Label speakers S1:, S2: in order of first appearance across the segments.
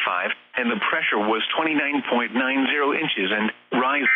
S1: 5, and the pressure was 29.90 inches and rise.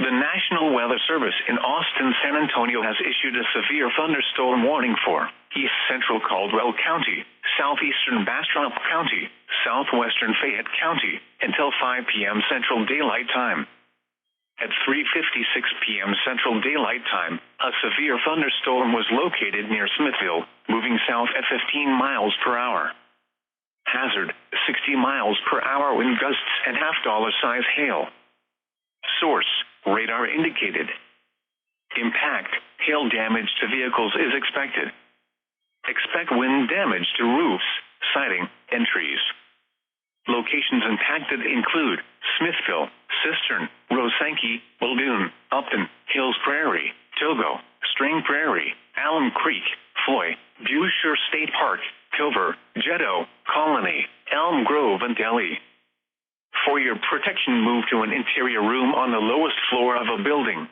S1: The National Weather Service in Austin, San Antonio has issued a severe thunderstorm warning for East Central Caldwell County, Southeastern Bastrop County, Southwestern Fayette County, until 5 p.m. Central Daylight Time. At 3:56 p.m. Central Daylight Time, a severe thunderstorm was located near Smithville, moving south at 15 miles per hour. Hazard, 60 miles per hour wind gusts and $half-size hail. Source, radar indicated. Impact, hail damage to vehicles is expected. Expect wind damage to roofs, siding, and trees. Locations impacted include Smithville, Cistern, Rosanke, Muldoon, Upton, Hills Prairie, Togo, String Prairie, Alum Creek, Floy, Buescher State Park, Pilver, Jeddo, Colony, Elm Grove, and Delhi. For your protection, move to an interior room on the lowest floor of a building.